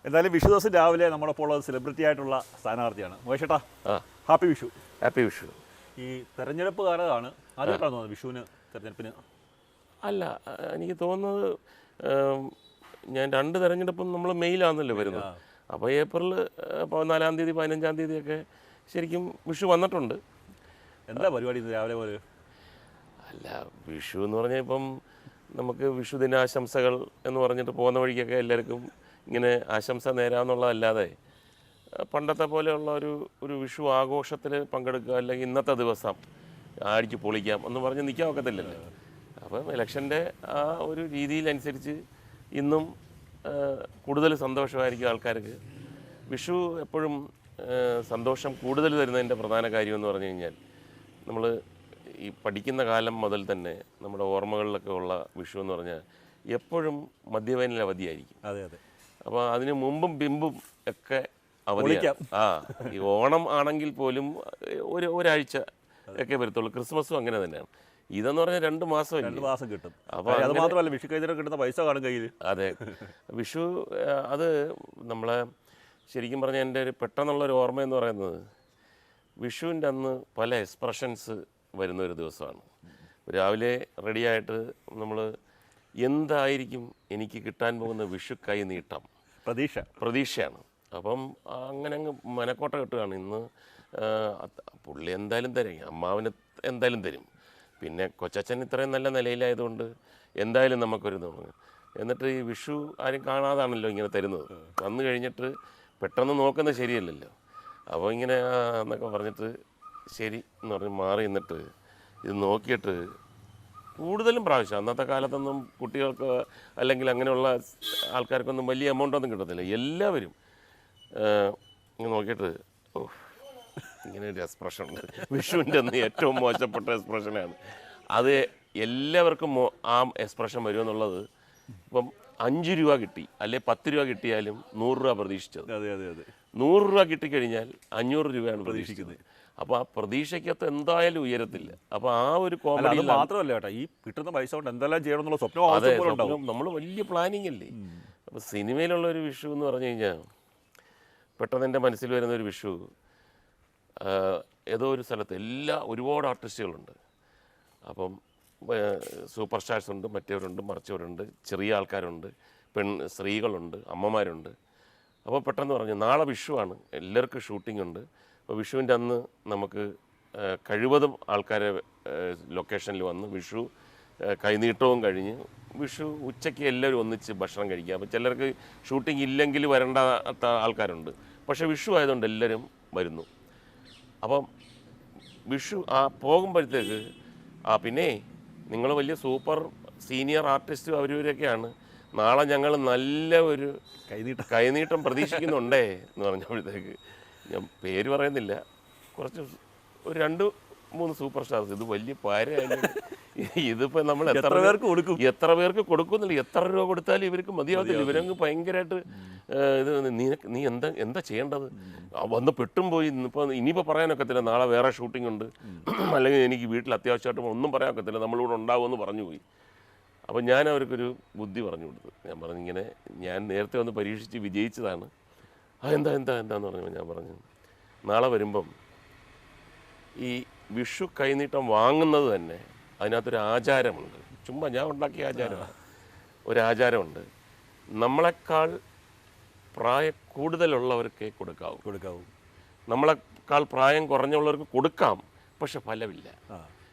എന്തായാലും വിഷു ദിവസം രാവിലെ നമ്മളപ്പോൾ ഉള്ളത് സെലിബ്രിറ്റി ആയിട്ടുള്ള സ്ഥാനാർത്ഥിയാണ് മോശേട്ടാ. ഹാപ്പി വിഷു. ഹാപ്പി വിഷു. ഈ തെരഞ്ഞെടുപ്പ് കാലമാണ് ആദ്യമായിട്ടാണ് തോന്നുന്നത് വിഷുവിന് തെരഞ്ഞെടുപ്പിന്? അല്ല, എനിക്ക് തോന്നുന്നത് ഞാൻ 2 തെരഞ്ഞെടുപ്പും നമ്മൾ മെയിലാണല്ലോ വരുന്നത്. അപ്പോൾ ഏപ്രിൽ 14-ാം തീയതി 15-ാം തീയതിയൊക്കെ ശരിക്കും വിഷു വന്നിട്ടുണ്ട്. എന്താ പരിപാടി രാവിലെ പോലെ? അല്ല, വിഷു എന്ന് പറഞ്ഞാൽ ഇപ്പം നമുക്ക് വിഷു ദിനാശംസകൾ എന്ന് പറഞ്ഞിട്ട് പോകുന്ന വഴിക്കൊക്കെ എല്ലാവർക്കും ഇങ്ങനെ ആശംസ നേരാമെന്നുള്ളതല്ലാതെ പണ്ടത്തെ പോലെയുള്ള ഒരു വിഷു ആഘോഷത്തിൽ പങ്കെടുക്കുക അല്ലെങ്കിൽ ഇന്നത്തെ ദിവസം അടിച്ച് പൊളിക്കാം എന്ന് പറഞ്ഞ് നിൽക്കാൻ ഒക്കത്തില്ലല്ലോ. അപ്പം ഇലക്ഷൻ്റെ ആ ഒരു രീതിയിലനുസരിച്ച് ഇന്നും കൂടുതൽ സന്തോഷമായിരിക്കും ആൾക്കാർക്ക്. വിഷു എപ്പോഴും സന്തോഷം കൂടുതൽ തരുന്നതിൻ്റെ പ്രധാന കാര്യമെന്ന് പറഞ്ഞു കഴിഞ്ഞാൽ നമ്മൾ ഈ പഠിക്കുന്ന കാലം മുതൽ തന്നെ നമ്മുടെ ഓർമ്മകളിലൊക്കെ ഉള്ള വിഷു എന്ന് പറഞ്ഞാൽ എപ്പോഴും മധ്യവേനൽ അവധിയായിരിക്കും. അതെ അതെ. അപ്പോൾ അതിന് മുമ്പും പിമ്പും ഒക്കെ അവധിയാണ്. ഈ ഓണം ആണെങ്കിൽ പോലും ഒരാഴ്ച ഒക്കെ വരത്തുള്ളൂ. ക്രിസ്മസും അങ്ങനെ തന്നെയാണ്. ഇതെന്ന് പറഞ്ഞാൽ 2 മാസം കിട്ടും. അപ്പോൾ അത് മാത്രമല്ല വിഷു കഴിഞ്ഞാൽ കിട്ടുന്ന പൈസ കാണും കയ്യിൽ. അതെ, വിഷു അത് നമ്മളെ ശരിക്കും പറഞ്ഞാൽ എൻ്റെ ഒരു പെട്ടെന്നുള്ളൊരു ഓർമ്മയെന്ന് പറയുന്നത് വിഷുവിൻ്റെ അന്ന് പല എക്സ്പ്രഷൻസ് വരുന്നൊരു ദിവസമാണ്. രാവിലെ റെഡിയായിട്ട് നമ്മൾ എന്തായിരിക്കും എനിക്ക് കിട്ടാൻ പോകുന്ന വിഷു കൈ നീട്ടം പ്രതീക്ഷയാണ്. അപ്പം അങ്ങനെ അങ്ങ് മനക്കോട്ട കെട്ടുകയാണ്. ഇന്ന് പുള്ളി എന്തായാലും തരും, അമ്മാവിന് എന്തായാലും തരും, പിന്നെ കൊച്ചച്ഛൻ ഇത്രയും നല്ല നിലയിലായതുകൊണ്ട് എന്തായാലും നമുക്കൊരു തോന്നുന്നു. എന്നിട്ട് ഈ വിഷു ആരും കാണാതാണല്ലോ ഇങ്ങനെ തരുന്നത്. വന്നു കഴിഞ്ഞിട്ട് പെട്ടെന്ന് നോക്കുന്നത് ശരിയല്ലല്ലോ. അപ്പോൾ ഇങ്ങനെ എന്നൊക്കെ പറഞ്ഞിട്ട് ശരി എന്ന് പറഞ്ഞ് മാറി നിന്നിട്ട് ഇത് നോക്കിയിട്ട് കൂടുതലും പ്രാവശ്യം അന്നത്തെ കാലത്തൊന്നും കുട്ടികൾക്ക് അല്ലെങ്കിൽ അങ്ങനെയുള്ള ആൾക്കാർക്കൊന്നും വലിയ എമൗണ്ടൊന്നും കിട്ടത്തില്ല. എല്ലാവരും നോക്കിയിട്ട് ഇങ്ങനെ ഒരു എക്സ്പ്രഷൻ ഉണ്ട്. വിഷുവിൻ്റെ അന്ന് ഏറ്റവും മോശപ്പെട്ട എക്സ്പ്രഷനാണ് അത്. എല്ലാവർക്കും ആ എക്സ്പ്രഷൻ വരുമെന്നുള്ളത് ഇപ്പം 5 രൂപ കിട്ടി അല്ലെ 10 രൂപ കിട്ടിയാലും 100 രൂപ പ്രതീക്ഷിച്ചത്. 100 രൂപ കിട്ടിക്കഴിഞ്ഞാൽ 500 രൂപയാണ് പ്രതീക്ഷിക്കുന്നത്. അപ്പോൾ ആ പ്രതീക്ഷയ്ക്കകത്ത് എന്തായാലും ഉയരത്തില്ല. അപ്പോൾ ആ ഒരു കോമഡി മാത്രമല്ല കേട്ടോ, ഈ കിട്ടുന്ന പൈസ കൊണ്ട് എന്തെല്ലാം ചെയ്യണം എന്നുള്ള സ്വപ്നം നമ്മൾ വലിയ പ്ലാനിങ് അല്ലേ. അപ്പോൾ സിനിമയിലുള്ളൊരു വിഷു എന്ന് പറഞ്ഞു കഴിഞ്ഞാൽ പെട്ടെന്ന് എൻ്റെ മനസ്സിൽ വരുന്നൊരു വിഷു ഏതോ ഒരു സ്ഥലത്ത് ഒരുപാട് ആർട്ടിസ്റ്റുകളുണ്ട്. അപ്പം സൂപ്പർ സ്റ്റാർസ് ഉണ്ട്, മറ്റവരുണ്ട്, മറിച്ചവരുണ്ട്, ചെറിയ ആൾക്കാരുണ്ട്, സ്ത്രീകളുണ്ട്, അമ്മമാരുണ്ട്. അപ്പോൾ പെട്ടെന്ന് പറഞ്ഞു നാളെ വിഷുവാണ്, എല്ലാവർക്കും ഷൂട്ടിംഗ് ഉണ്ട്. അപ്പോൾ വിഷുവിൻ്റെ അന്ന് നമുക്ക് കഴിവതും ആൾക്കാരെ ലൊക്കേഷനിൽ വന്ന് വിഷു കൈനീട്ടവും കഴിഞ്ഞ് വിഷു ഉച്ചയ്ക്ക് എല്ലാവരും ഒന്നിച്ച് ഭക്ഷണം കഴിക്കുക. അപ്പോൾ ചിലർക്ക് ഷൂട്ടിംഗ് ഇല്ലെങ്കിൽ വരേണ്ടാത്ത ആൾക്കാരുണ്ട്. പക്ഷേ വിഷു ആയതുകൊണ്ട് എല്ലാവരും വരുന്നു. അപ്പം വിഷു പോകുമ്പോഴത്തേക്ക് പിന്നെ നിങ്ങൾ വലിയ സൂപ്പർ സീനിയർ ആർട്ടിസ്റ്റ് അവരൊക്കെയാണ്, നാളെ ഞങ്ങൾ നല്ല ഒരു കൈനീട്ടം പ്രതീക്ഷിക്കുന്നുണ്ടേ എന്ന് പറഞ്ഞപ്പോഴത്തേക്ക് ഞാൻ പേര് പറയുന്നില്ല, കുറച്ച് ഒരു 2-3 സൂപ്പർ സ്റ്റാർസ്. ഇത് വലിയ പാരയായാലും ഇതിപ്പോൾ നമ്മൾ എത്ര പേർക്ക് കൊടുക്കുന്നില്ല, എത്ര രൂപ കൊടുത്താലും ഇവർക്ക് മതിയാവത്തില്ല. ഇവരങ്ങ് ഭയങ്കരമായിട്ട് ഇത് നീ എന്താ ചെയ്യേണ്ടത്, വന്ന് പെട്ടും പോയി. ഇനിയിപ്പോൾ പറയാനൊക്കത്തില്ല, നാളെ വേറെ ഷൂട്ടിംഗ് ഉണ്ട്, അല്ലെങ്കിൽ എനിക്ക് വീട്ടിൽ അത്യാവശ്യമായിട്ട് ഒന്നും പറയാനൊക്കത്തില്ല, നമ്മളിവിടെ ഉണ്ടാവുമെന്ന് പറഞ്ഞു പോയി. അപ്പോൾ ഞാൻ അവർക്കൊരു ബുദ്ധി പറഞ്ഞു കൊടുത്തു. ഞാൻ പറഞ്ഞു ഇങ്ങനെ ഞാൻ നേരത്തെ ഒന്ന് പരീക്ഷിച്ച് വിജയിച്ചതാണ്. എന്താന്ന് പറഞ്ഞു. ഞാൻ പറഞ്ഞു നാളെ വരുമ്പം ഈ വിഷു കൈനീട്ടം വാങ്ങുന്നത് തന്നെ അതിനകത്തൊരു ആചാരമുണ്ട്. ചുമ്മാ ഞാൻ ഉണ്ടാക്കിയ ആചാരമാണ്. ഒരാചാരമുണ്ട്, നമ്മളെക്കാൾ പ്രായം കൂടുതലുള്ളവർക്കേ കൊടുക്കാവൂ. നമ്മളെക്കാൾ പ്രായം കുറഞ്ഞുള്ളവർക്ക് കൊടുക്കാം, പക്ഷെ ഫലമില്ല.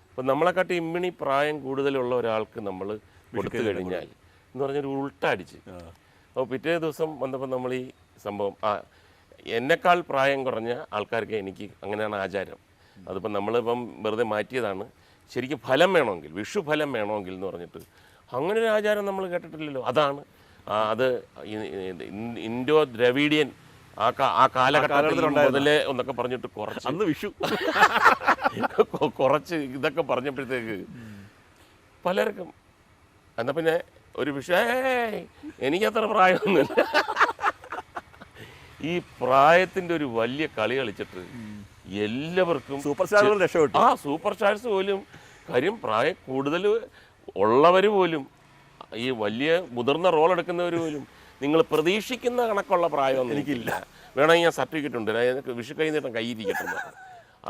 അപ്പം നമ്മളെക്കാട്ടി ഇമ്മിണി പ്രായം കൂടുതലുള്ള ഒരാൾക്ക് നമ്മൾ കൊടുത്തു കഴിഞ്ഞാൽ എന്ന് പറഞ്ഞൊരു ഉൾട്ടടിച്ച്. അപ്പോൾ പിറ്റേ ദിവസം വന്നപ്പോൾ നമ്മൾ ഈ സംഭവം എന്നെക്കാൾ പ്രായം കുറഞ്ഞ ആൾക്കാർക്ക് എനിക്ക് അങ്ങനെയാണ് ആചാരം. അതിപ്പം നമ്മളിപ്പം വെറുതെ മാറ്റിയതാണ്. ശരിക്കും ഫലം വേണമെങ്കിൽ, വിഷു ഫലം വേണമെങ്കിൽ എന്ന് പറഞ്ഞിട്ട് അങ്ങനെ ഒരു ആചാരം നമ്മൾ കേട്ടിട്ടില്ലല്ലോ. അതാണ് അത് ഇൻഡോ ദ്രവീഡിയൻ ആ കാലഘട്ടത്തിൽ മുതലേ എന്നൊക്കെ പറഞ്ഞിട്ട് കുറച്ച് ഇതൊക്കെ പറഞ്ഞപ്പോഴത്തേക്ക് പലർക്കും എന്നാൽ പിന്നെ ഒരു വിഷു എനിക്കത്ര പ്രായമൊന്നുമില്ല. ഈ പ്രായത്തിൻ്റെ ഒരു വലിയ കളി കളിച്ചിട്ട് എല്ലാവർക്കും സൂപ്പർ സ്റ്റാർസ് പോലും കാര്യം പ്രായം കൂടുതൽ ഉള്ളവർ പോലും ഈ വലിയ മുതിർന്ന റോൾ എടുക്കുന്നവർ പോലും നിങ്ങൾ പ്രതീക്ഷിക്കുന്ന കണക്കുള്ള പ്രായമൊന്നും എനിക്കില്ല, വേണമെങ്കിൽ ഞാൻ സർട്ടിഫിക്കറ്റ് ഉണ്ട്, എനിക്ക് വിഷു കൈനീട്ടം കയ്യിരിക്കട്ടെ.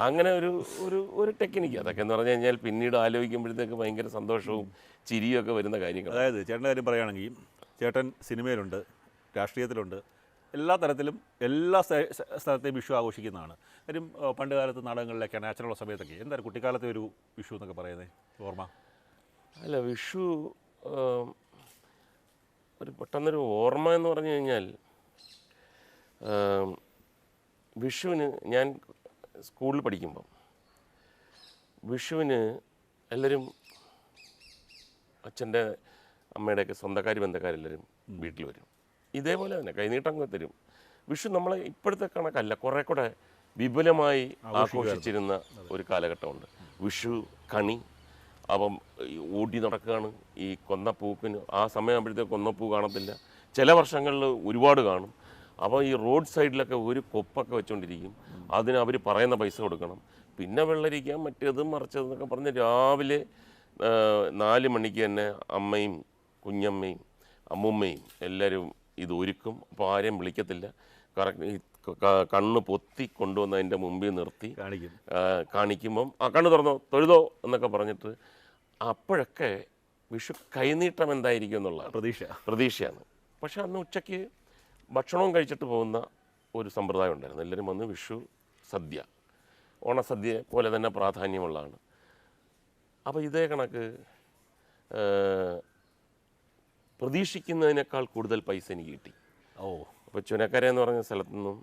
അങ്ങനെ ഒരു ഒരു ഒരു ടെക്നിക്ക്. അതൊക്കെ എന്ന് പറഞ്ഞു കഴിഞ്ഞാൽ പിന്നീട് ആലോചിക്കുമ്പോഴത്തേക്ക് ഭയങ്കര സന്തോഷവും ചിരിയൊക്കെ വരുന്ന കാര്യങ്ങൾ. അതായത് ചേട്ടൻ്റെ കാര്യം പറയുകയാണെങ്കിൽ ചേട്ടൻ സിനിമയിലുണ്ട്, രാഷ്ട്രീയത്തിലുണ്ട്, എല്ലാ തരത്തിലും എല്ലാ സ്ഥലത്തെയും വിഷു ആഘോഷിക്കുന്നതാണ്. കാര്യം പണ്ട് കാലത്ത് നാടകങ്ങളിലൊക്കെ നാച്ചുറൽ സമയത്തൊക്കെ എന്തായാലും കുട്ടിക്കാലത്തെ ഒരു വിഷു എന്നൊക്കെ പറയുന്നത് ഓർമ്മ? അല്ല, വിഷു ഒരു പെട്ടെന്നൊരു ഓർമ്മ എന്ന് പറഞ്ഞു കഴിഞ്ഞാൽ, വിഷുവിന് ഞാൻ സ്കൂളിൽ പഠിക്കുമ്പം വിഷുവിന് എല്ലാവരും അച്ഛൻ്റെ അമ്മയുടെയൊക്കെ സ്വന്തക്കാർ ബന്ധക്കാരെല്ലാവരും വീട്ടിൽ വരും. ഇതേപോലെ തന്നെ കൈനീട്ടം തരും. വിഷു നമ്മളെ ഇപ്പോഴത്തെ കണക്കല്ല, കുറേ കൂടെ വിപുലമായി ആഘോഷിച്ചിരുന്ന ഒരു കാലഘട്ടമുണ്ട്. വിഷു കണി, അപ്പം ഓടി നടക്കുകയാണ് ഈ കൊന്നപ്പൂക്കിന്. ആ സമയമാകുമ്പോഴത്തേക്ക് കൊന്നപ്പൂ കാണത്തില്ല, ചില വർഷങ്ങളിൽ ഒരുപാട് കാണും. അപ്പോൾ ഈ റോഡ് സൈഡിലൊക്കെ ഒരു കൊപ്പൊക്കെ വെച്ചുകൊണ്ടിരിക്കും, അതിന് അവർ പറയുന്ന പൈസ കൊടുക്കണം. പിന്നെ വെള്ളരിക്കാൻ മറ്റേതും മറിച്ചതെന്നൊക്കെ പറഞ്ഞ് രാവിലെ 4 മണിക്ക് തന്നെ അമ്മയും കുഞ്ഞമ്മയും അമ്മുമ്മയും എല്ലാവരും ഇത് ഒരുക്കും. അപ്പോൾ ആരെയും വിളിക്കത്തില്ല, കറക്റ്റ് ഈ കണ്ണ് പൊത്തി കൊണ്ടുവന്ന് അതിൻ്റെ മുമ്പിൽ നിർത്തി കാണിക്കുമ്പം ആ കണ്ണ് തുറന്നോ തൊഴുതോ എന്നൊക്കെ പറഞ്ഞിട്ട്, അപ്പോഴൊക്കെ വിഷു കൈനീട്ടം എന്തായിരിക്കും എന്നുള്ള പ്രതീക്ഷയാണ്. പക്ഷെ അന്ന് ഉച്ചയ്ക്ക് ഭക്ഷണവും കഴിച്ചിട്ട് പോകുന്ന ഒരു സമ്പ്രദായം ഉണ്ടായിരുന്നു. എല്ലാവരും വന്ന് വിഷു സദ്യ, ഓണസദ്യ പോലെ തന്നെ പ്രാധാന്യമുള്ളതാണ്. അപ്പോൾ ഇതേ കണക്ക് പ്രതീക്ഷിക്കുന്നതിനേക്കാൾ കൂടുതൽ പൈസ എനിക്ക് കിട്ടി. അപ്പോൾ ചുനക്കര എന്ന് പറഞ്ഞ സ്ഥലത്തു നിന്നും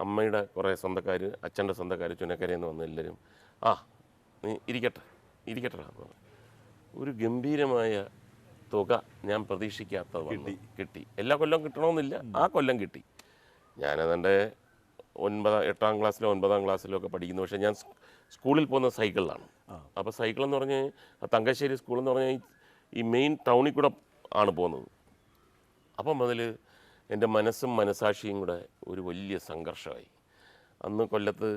അമ്മയുടെ കുറേ സ്വന്തക്കാർ, അച്ഛൻ്റെ സ്വന്തക്കാർ ചുനക്കരയിൽ നിന്ന് വന്ന് എല്ലാവരും നീ ഇരിക്കട്ടെ ഒരു ഗംഭീരമായ തുക ഞാൻ പ്രതീക്ഷിക്കാത്തത് കിട്ടി. എല്ലാ കൊല്ലം കിട്ടണമെന്നില്ല, ആ കൊല്ലം കിട്ടി. ഞാനതെൻ്റെ 8ാം ക്ലാസ്സിലോ 9ാം ക്ലാസ്സിലോ ഒക്കെ പഠിക്കുന്നു. പക്ഷേ ഞാൻ സ്കൂളിൽ പോകുന്ന സൈക്കിളിലാണ്. അപ്പോൾ സൈക്കിളെന്ന് പറഞ്ഞ് തങ്കശ്ശേരി സ്കൂളെന്ന് പറഞ്ഞാൽ ഈ മെയിൻ ടൗണിൽ കൂടെ ആണ് പോകുന്നത്. അപ്പം മുതൽ എൻ്റെ മനസ്സും മനസാക്ഷിയും കൂടെ ഒരു വലിയ സംഘർഷമായി. അന്ന് കൊല്ലത്ത്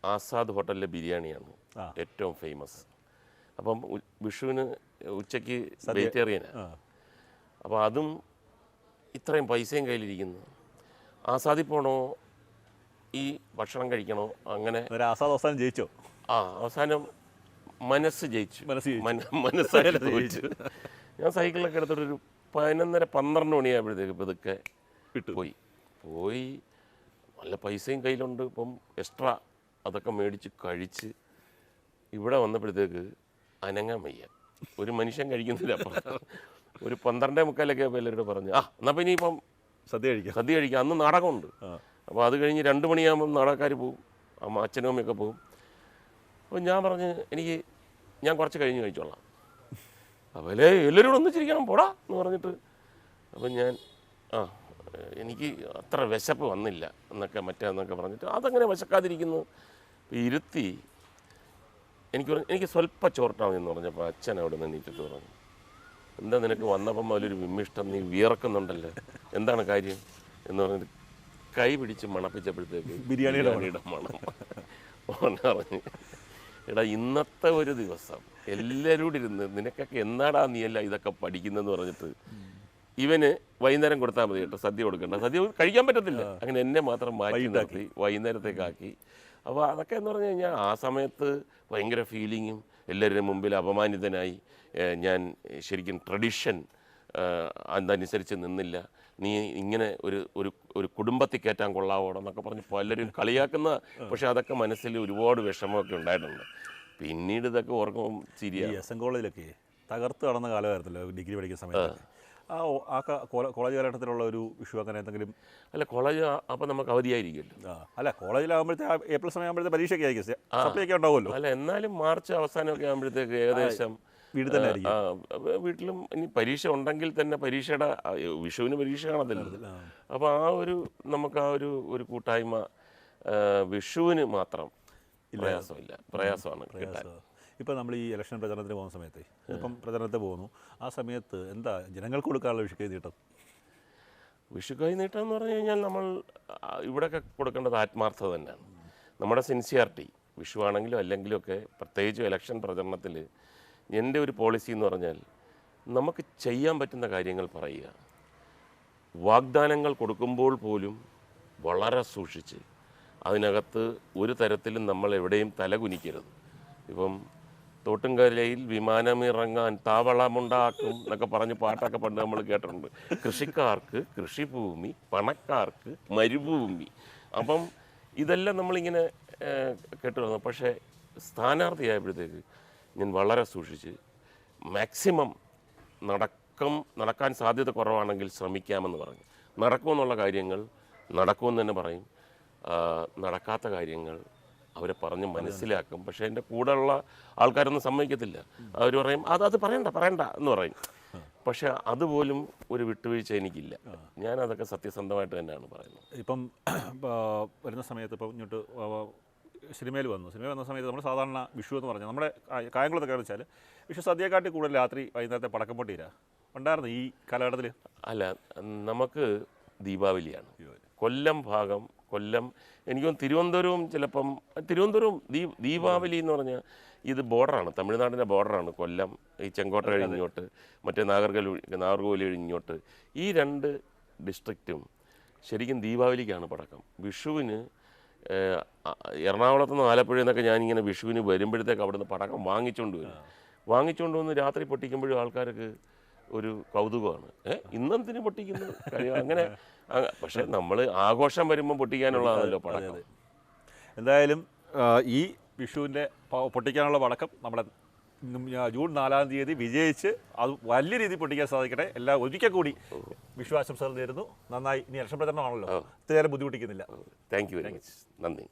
ആസാദ് ഹോട്ടലിലെ ബിരിയാണിയാണ് ഏറ്റവും ഫേമസ്. അപ്പം വിഷുവിന് ഉച്ചയ്ക്ക് വെജിറ്റേറിയനാണ്. അപ്പോൾ അതും ഇത്രയും പൈസയും കയ്യിലിരിക്കുന്നു. ആസാദിൽ പോകണോ ഈ ഭക്ഷണം കഴിക്കണോ? അങ്ങനെ അവസാനം ജയിച്ചോ? അവസാനം മനസ്സ് ജയിച്ചു. മനസ്സായിട്ട് ജയിച്ചു. ഞാൻ സൈക്കിളിലൊക്കെ എടുത്തിട്ടൊരു 11:30-12 മണിയായപ്പോഴത്തേക്ക് ഇതൊക്കെ പോയി നല്ല പൈസയും കയ്യിലുണ്ട്. ഇപ്പം എക്സ്ട്രാ അതൊക്കെ മേടിച്ച് കഴിച്ച് ഇവിടെ വന്നപ്പോഴത്തേക്ക് അനങ്ങാൻ വയ്യ. ഒരു മനുഷ്യൻ കഴിക്കുന്നില്ല. അപ്പം ഒരു 12:45 എല്ലാവരോട് പറഞ്ഞു എന്നാൽ പിന്നെ ഇപ്പം സദ്യ കഴിക്കാം. അന്ന് നാടകമുണ്ട്. അപ്പോൾ അത് കഴിഞ്ഞ് 2 മണിയാകുമ്പം നാടകക്കാർ പോവും, അച്ഛനും അമ്മയൊക്കെ പോവും. അപ്പോൾ ഞാൻ പറഞ്ഞ് ഞാൻ കുറച്ച് കഴിഞ്ഞ് കഴിച്ചോളാം. അപ്പോൾ എല്ലാവരും ഒന്നിച്ചിരിക്കണം പോടാ എന്ന് പറഞ്ഞിട്ട്, അപ്പം ഞാൻ എനിക്ക് അത്ര വിശപ്പ് വന്നില്ല എന്നൊക്കെ പറഞ്ഞിട്ട് അതങ്ങനെ വിശക്കാതിരിക്കുന്നു ഇരുത്തി. എനിക്ക് സ്വല്പം ചോർട്ടാമെന്ന് പറഞ്ഞപ്പോൾ അച്ഛൻ അവിടെ നിന്ന് എണീറ്റിട്ട് പറഞ്ഞു, എന്താ നിനക്ക് വന്നപ്പം മുതലൊരു വിമ്മിഷ്ടം, നീ വിയർക്കുന്നുണ്ടല്ലോ, എന്താണ് കാര്യം എന്ന് പറഞ്ഞിട്ട് കൈ പിടിച്ച് മണപ്പിച്ചപ്പോഴത്തേക്ക് ബിരിയാണിയുടെ മണം പറഞ്ഞു, എടാ ഇന്നത്തെ ഒരു ദിവസം എല്ലാവരും കൂടി ഇരുന്ന് നിനക്കൊക്കെ എന്നാടാ നീയല്ല ഇതൊക്കെ പഠിക്കുന്നതെന്ന് പറഞ്ഞിട്ട് ഇവന് വൈകുന്നേരം കൊടുത്താൽ മതി കേട്ടോ, സദ്യ കൊടുക്കണ്ട, സദ്യ കഴിക്കാൻ പറ്റത്തില്ല. അങ്ങനെ എന്നെ മാത്രം മാറ്റി നിർത്തി വൈകുന്നേരത്തേക്കാക്കി. അപ്പോൾ അതൊക്കെ എന്ന് പറഞ്ഞു കഴിഞ്ഞാൽ ആ സമയത്ത് ഭയങ്കര ഫീലിങ്ങും, എല്ലാവരുടെ മുമ്പിൽ അപമാനിതനായി. ഞാൻ ശരിക്കും ട്രഡീഷൻ അതനുസരിച്ച് നിന്നില്ല, നീ ഇങ്ങനെ ഒരു കുടുംബത്തിൽ കയറ്റാൻ കൊള്ളാവോടോ എന്നൊക്കെ പറഞ്ഞ് പലരും കളിയാക്കുന്ന. പക്ഷെ അതൊക്കെ മനസ്സിൽ ഒരുപാട് വിഷമമൊക്കെ ഉണ്ടായിട്ടുണ്ട്. പിന്നീട് ഇതൊക്കെ ഓർക്കുമ്പം ചിരിയാണ്. എസ് എൻ കോളേജിലൊക്കെ തകർത്ത് കടന്ന കാലമായിരുന്നല്ലോ ഡിഗ്രി പഠിക്കുന്ന സമയത്ത്. കോളേജ് കാലഘട്ടത്തിലുള്ള ഒരു വിഷു അങ്ങനെ എന്തെങ്കിലും? അല്ല, കോളേജ് അപ്പോൾ നമുക്ക് അവധിയായിരിക്കുമല്ലോ. അല്ല, കോളേജിലാകുമ്പോഴത്തെ ഏപ്രിൽ സമയമാകുമ്പോഴത്തെ പരീക്ഷയൊക്കെ ആയിരിക്കും, സപ്ലിയൊക്കെ ഉണ്ടാവുമല്ലോ. അല്ല, എന്നാലും മാർച്ച് അവസാനമൊക്കെ ആകുമ്പോഴത്തേക്ക് ഏകദേശം വീട്ടിൽ തന്നെ ആയിരിക്കും. വീട്ടിലും ഇനി പരീക്ഷ ഉണ്ടെങ്കിൽ തന്നെ പരീക്ഷയുടെ വിഷുവിന് പരീക്ഷ കാണത്തില്ല. അപ്പോൾ നമുക്ക് ഒരു കൂട്ടായ്മ വിഷുവിന് മാത്രം പ്രയാസമാണ് കിട്ടാൻ. ഇപ്പം നമ്മൾ ഈ ഇലക്ഷൻ പ്രചരണത്തിന് പോകുന്ന സമയത്ത്, ഇപ്പം പ്രചരണത്തിന് പോകുന്നു, ആ സമയത്ത് എന്താ ജനങ്ങൾക്ക് കൊടുക്കാനുള്ള വിഷു കൈ നീട്ടം? വിഷു കൈ നീട്ടം എന്ന് പറഞ്ഞു കഴിഞ്ഞാൽ നമ്മൾ ഇവിടെയൊക്കെ കൊടുക്കേണ്ടത് ആത്മാർത്ഥത തന്നെയാണ്, നമ്മുടെ സിൻസിയാരിറ്റി. വിഷു ആണെങ്കിലും അല്ലെങ്കിലും ഒക്കെ, പ്രത്യേകിച്ച് ഇലക്ഷൻ പ്രചരണത്തിൽ എൻ്റെ ഒരു പോളിസി എന്ന് പറഞ്ഞാൽ നമുക്ക് ചെയ്യാൻ പറ്റുന്ന കാര്യങ്ങൾ പറയുക. വാഗ്ദാനങ്ങൾ കൊടുക്കുമ്പോൾ പോലും വളരെ സൂക്ഷിച്ച് അതിനകത്ത് ഒരു തരത്തിലും നമ്മൾ എവിടെയും തലകുനിക്കരുത്. ഇപ്പം തോട്ടുംകരയിൽ വിമാനമിറങ്ങാൻ താവളമുണ്ടാക്കും എന്നൊക്കെ പറഞ്ഞ് പാട്ടൊക്കെ പണ്ട് നമ്മൾ കേട്ടിട്ടുണ്ട്. കൃഷിക്കാർക്ക് കൃഷിഭൂമി, പണക്കാർക്ക് മരുഭൂമി. അപ്പം ഇതെല്ലാം നമ്മളിങ്ങനെ കേട്ടു വന്നു. പക്ഷേ സ്ഥാനാർത്ഥിയായപ്പോഴത്തേക്ക് ഞാൻ വളരെ സൂക്ഷിച്ച് മാക്സിമം നടക്കാൻ സാധ്യത കുറവാണെങ്കിൽ ശ്രമിക്കാമെന്ന് പറഞ്ഞു. നടക്കുമെന്നുള്ള കാര്യങ്ങൾ നടക്കുമെന്ന് തന്നെ പറയും, നടക്കാത്ത കാര്യങ്ങൾ അവരെ പറഞ്ഞ് മനസ്സിലാക്കും. പക്ഷേ എൻ്റെ കൂടെയുള്ള ആൾക്കാരൊന്നും സമ്മതിക്കത്തില്ല. അവർ പറയും അത് പറയണ്ട എന്ന് പറയും. പക്ഷെ അതുപോലും ഒരു വിട്ടുവീഴ്ച എനിക്കില്ല. ഞാനതൊക്കെ സത്യസന്ധമായിട്ട് തന്നെയാണ് പറയുന്നത്. ഇപ്പം വരുന്ന സമയത്ത് ഇപ്പം ഇങ്ങോട്ട് സിനിമയിൽ വന്ന സമയത്ത് നമ്മൾ സാധാരണ വിഷു എന്ന് പറഞ്ഞാൽ നമ്മുടെ കായംകുളത്തൊക്കെ വെച്ചാൽ വിഷു സദ്യയെക്കാട്ടി കൂടുതൽ രാത്രി വൈകുന്നേരത്തെ പടക്കം പൊട്ടിയില്ല ഉണ്ടായിരുന്നു ഈ കാലഘട്ടത്തിൽ. അല്ല, നമുക്ക് ദീപാവലിയാണ്. കൊല്ലം ഭാഗം, കൊല്ലം എനിക്കും തിരുവനന്തപുരവും, ചിലപ്പം തിരുവനന്തപുരവും ദീപാവലി എന്ന് പറഞ്ഞാൽ ഇത് ബോർഡറാണ്, തമിഴ്നാടിൻ്റെ ബോർഡറാണ് കൊല്ലം. ഈ ചെങ്കോട്ട കഴിഞ്ഞോട്ട് മറ്റേ നാഗർകോവിൽ കഴിഞ്ഞോട്ട് ഈ 2 ഡിസ്ട്രിക്റ്റും ശരിക്കും ദീപാവലിക്കാണ് പടക്കം. വിഷുവിന് എറണാകുളത്ത് നിന്ന് ആലപ്പുഴയിൽ നിന്നൊക്കെ ഞാനിങ്ങനെ വിഷുവിന് വരുമ്പോഴത്തേക്ക് അവിടെ നിന്ന് പടക്കം വാങ്ങിച്ചുകൊണ്ട് വന്ന് രാത്രി പൊട്ടിക്കുമ്പോഴും ആൾക്കാർക്ക് ഒരു കൗതുകമാണ്. ഇന്നെന്തിന് പൊട്ടിക്കുന്നു അങ്ങനെ. പക്ഷെ നമ്മൾ ആഘോഷം വരുമ്പോൾ പൊട്ടിക്കാനുള്ളതാണല്ലോ പടക്കം. എന്തായാലും ഈ വിഷുവിൻ്റെ പൊട്ടിക്കാനുള്ള പടക്കം നമ്മുടെ ജൂൺ 4-ാം തീയതി വിജയിച്ച് അത് വലിയ രീതിയിൽ പൊട്ടിക്കാൻ സാധിക്കട്ടെ. എല്ലാം ഒരിക്കൽ കൂടി വിഷു ആശംസകൾ നേരുന്നു. നന്നായി. ഇനി ഇലക്ഷൻ പ്രചരണമാണല്ലോ, ഒത്തിരി ബുദ്ധിമുട്ടിക്കുന്നില്ല. Thank you very much. നന്ദി.